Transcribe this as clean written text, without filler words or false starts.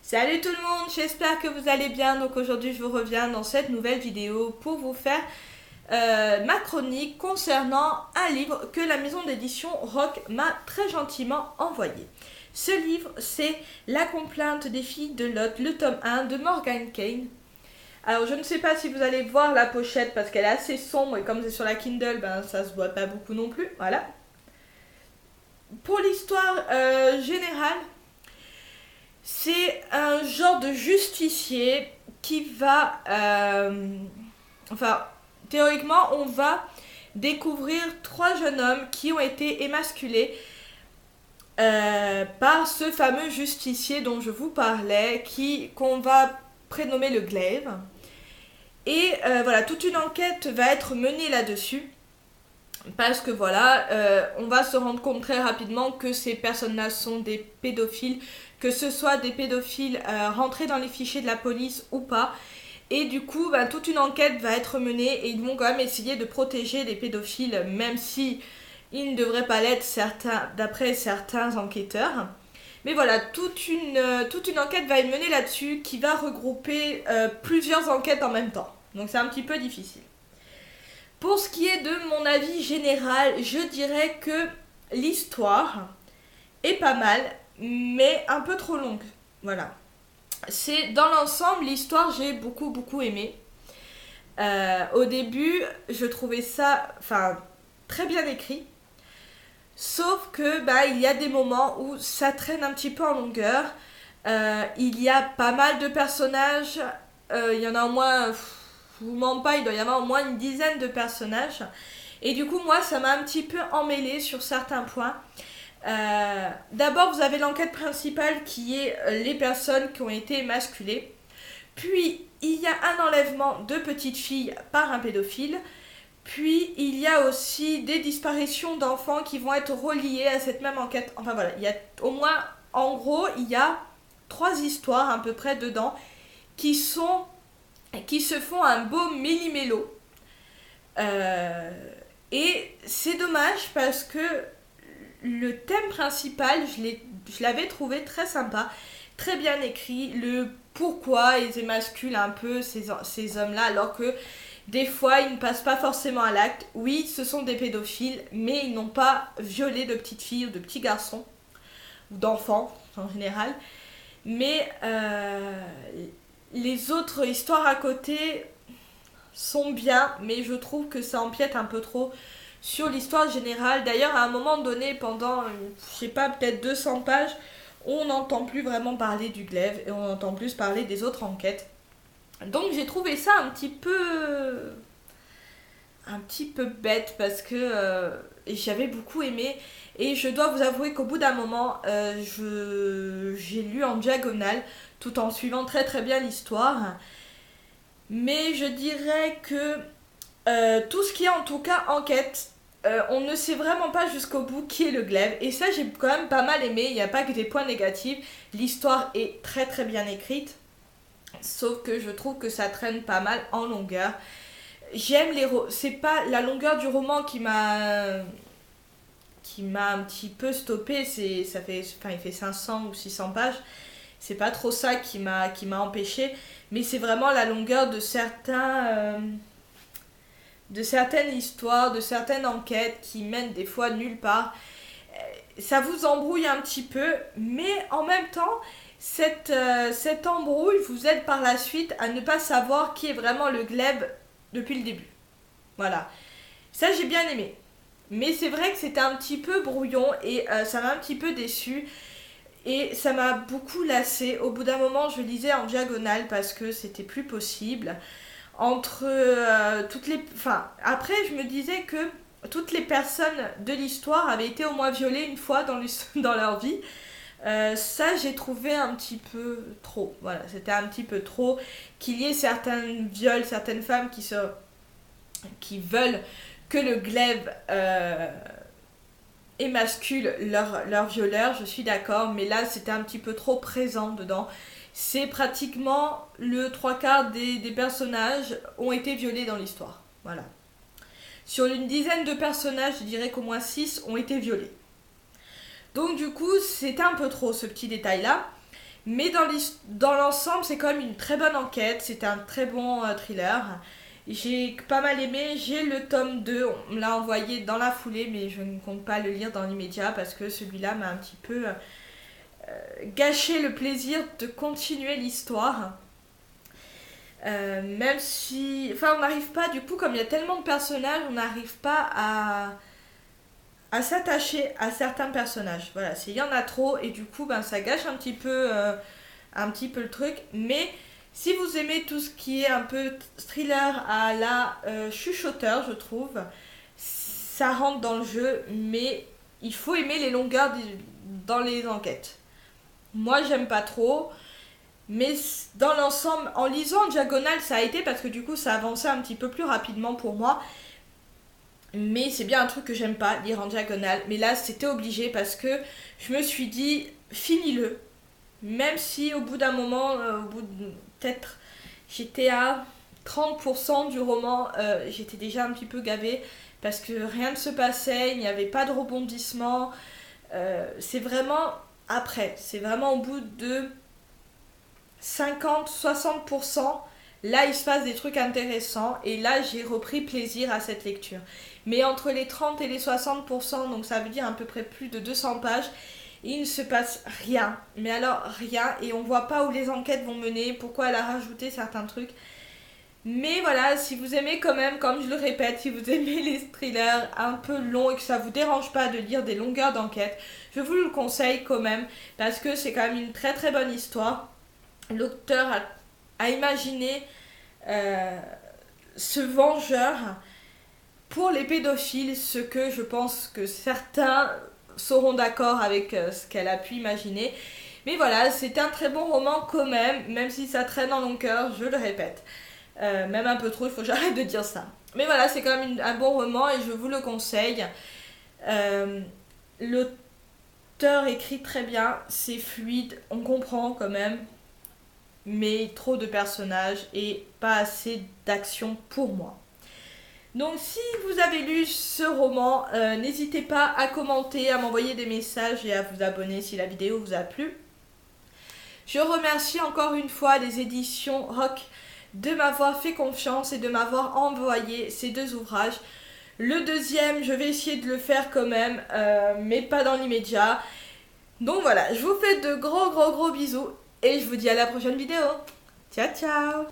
Salut tout le monde, j'espère que vous allez bien. Donc aujourd'hui je vous reviens dans cette nouvelle vidéo pour vous faire ma chronique concernant un livre que la maison d'édition Rock m'a très gentiment envoyé. Ce livre c'est La complainte des filles de Lot, le tome 1 de Morgan Kane. Alors je ne sais pas si vous allez voir la pochette parce qu'elle est assez sombre et comme c'est sur la Kindle, ben ça se voit pas beaucoup non plus. Voilà. Pour l'histoire générale, c'est un genre de justicier qui va... enfin, théoriquement, on va découvrir trois jeunes hommes qui ont été émasculés par ce fameux justicier dont je vous parlais, qu'on va prénommer le glaive. Et voilà, toute une enquête va être menée là-dessus. Parce que voilà, on va se rendre compte très rapidement que ces personnes-là sont des pédophiles, que ce soit des pédophiles rentrés dans les fichiers de la police ou pas. Et du coup, ben, toute une enquête va être menée et ils vont quand même essayer de protéger les pédophiles, même si ils ne devraient pas l'être d'après certains enquêteurs. Mais voilà, toute une enquête va être menée là-dessus qui va regrouper plusieurs enquêtes en même temps. Donc c'est un petit peu difficile. Pour ce qui est de mon avis général, je dirais que l'histoire est pas mal, mais un peu trop longue. Voilà. C'est dans l'ensemble, l'histoire, j'ai beaucoup aimé. Au début, je trouvais ça très bien écrit. Sauf que il y a des moments où ça traîne un petit peu en longueur. Il y a pas mal de personnages. Il y en a au moins... je vous mens pas, il doit y avoir au moins une dizaine de personnages. Et du coup, moi, ça m'a un petit peu emmêlée sur certains points. D'abord, vous avez l'enquête principale qui est les personnes qui ont été émasculées. Puis, il y a un enlèvement de petites filles par un pédophile. Puis, il y a aussi des disparitions d'enfants qui vont être reliées à cette même enquête. Enfin voilà, il y a au moins, en gros, il y a 3 histoires à peu près dedans qui se font un beau méli-mélo. Et c'est dommage parce que le thème principal, je l'avais trouvé très sympa, très bien écrit, le pourquoi ils émasculent un peu ces hommes-là, alors que des fois ils ne passent pas forcément à l'acte. Oui, ce sont des pédophiles, mais ils n'ont pas violé de petites filles ou de petits garçons, ou d'enfants en général. Mais les autres histoires à côté sont bien, mais je trouve que ça empiète un peu trop sur l'histoire générale. D'ailleurs, à un moment donné, pendant, je sais pas, peut-être 200 pages, on n'entend plus vraiment parler du glaive et on entend plus parler des autres enquêtes. Donc j'ai trouvé ça un petit peu bête parce que j'avais beaucoup aimé et je dois vous avouer qu'au bout d'un moment j'ai lu en diagonale tout en suivant très bien l'histoire, mais je dirais que tout ce qui est en tout cas enquête, on ne sait vraiment pas jusqu'au bout qui est le glaive. Et ça, j'ai quand même pas mal aimé. Il n'y a pas que des points négatifs. L'histoire est très bien écrite. Sauf que je trouve que ça traîne pas mal en longueur. C'est pas la longueur du roman qui m'a un petit peu stoppé. Il fait 500 ou 600 pages. C'est pas trop ça qui m'a empêché. Mais c'est vraiment la longueur de certaines histoires, de certaines enquêtes qui mènent des fois nulle part. Ça vous embrouille un petit peu, mais en même temps, cette embrouille vous aide par la suite à ne pas savoir qui est vraiment le glaive depuis le début. Voilà. Ça, j'ai bien aimé. Mais c'est vrai que c'était un petit peu brouillon et ça m'a un petit peu déçue. Et ça m'a beaucoup lassée. Au bout d'un moment, je lisais en diagonale parce que c'était plus possible. Après, je me disais que toutes les personnes de l'histoire avaient été au moins violées une fois dans leur vie. Ça, j'ai trouvé un petit peu trop. Voilà, c'était un petit peu trop qu'il y ait certains viols, certaines femmes qui veulent que le glaive émascule leur violeur. Je suis d'accord, mais là, c'était un petit peu trop présent dedans. C'est pratiquement le 3/4 des personnages ont été violés dans l'histoire. Voilà. Sur une dizaine de personnages, je dirais qu'au moins 6 ont été violés. Donc du coup, c'était un peu trop ce petit détail-là. Mais dans l'ensemble, c'est quand même une très bonne enquête. C'est un très bon thriller. J'ai pas mal aimé. J'ai le tome 2. On me l'a envoyé dans la foulée, mais je ne compte pas le lire dans l'immédiat parce que celui-là m'a un petit peu gâché le plaisir de continuer l'histoire. Même si... Enfin, on n'arrive pas, du coup, comme il y a tellement de personnages, on n'arrive pas à s'attacher à certains personnages. Voilà, il y en a trop et du coup, ben, ça gâche un petit peu le truc. Mais si vous aimez tout ce qui est un peu thriller à la chuchoteur, je trouve, ça rentre dans le jeu, mais il faut aimer les longueurs dans les enquêtes. Moi, j'aime pas trop. Mais dans l'ensemble, en lisant en diagonale, ça a été parce que du coup, ça avançait un petit peu plus rapidement pour moi. Mais c'est bien un truc que j'aime pas, lire en diagonale. Mais là, c'était obligé parce que je me suis dit, finis-le. Même si au bout d'un moment, au bout de peut-être, j'étais à 30% du roman, j'étais déjà un petit peu gavée parce que rien ne se passait, il n'y avait pas de rebondissement. C'est vraiment après, c'est vraiment au bout de 50-60%, là il se passe des trucs intéressants et là j'ai repris plaisir à cette lecture. Mais entre les 30 et les 60%, donc ça veut dire à peu près plus de 200 pages, il ne se passe rien. Mais alors rien, et on voit pas où les enquêtes vont mener, pourquoi elle a rajouté certains trucs. Mais voilà, si vous aimez quand même, comme je le répète, si vous aimez les thrillers un peu longs et que ça vous dérange pas de lire des longueurs d'enquête, je vous le conseille quand même parce que c'est quand même une très très bonne histoire. L'auteur a imaginé ce vengeur pour les pédophiles, ce que je pense que certains seront d'accord avec ce qu'elle a pu imaginer. Mais voilà, c'est un très bon roman quand même, même si ça traîne en longueur, je le répète. Même un peu trop, il faut que j'arrête de dire ça. Mais voilà, c'est quand même un bon roman et je vous le conseille. L'auteur écrit très bien, c'est fluide, on comprend quand même, mais trop de personnages et pas assez d'action pour moi. Donc si vous avez lu ce roman, n'hésitez pas à commenter, à m'envoyer des messages et à vous abonner si la vidéo vous a plu. Je remercie encore une fois les éditions Rock de m'avoir fait confiance et de m'avoir envoyé ces deux ouvrages. Le deuxième, je vais essayer de le faire quand même, mais pas dans l'immédiat. Donc voilà, je vous fais de gros bisous et je vous dis à la prochaine vidéo. Ciao ciao.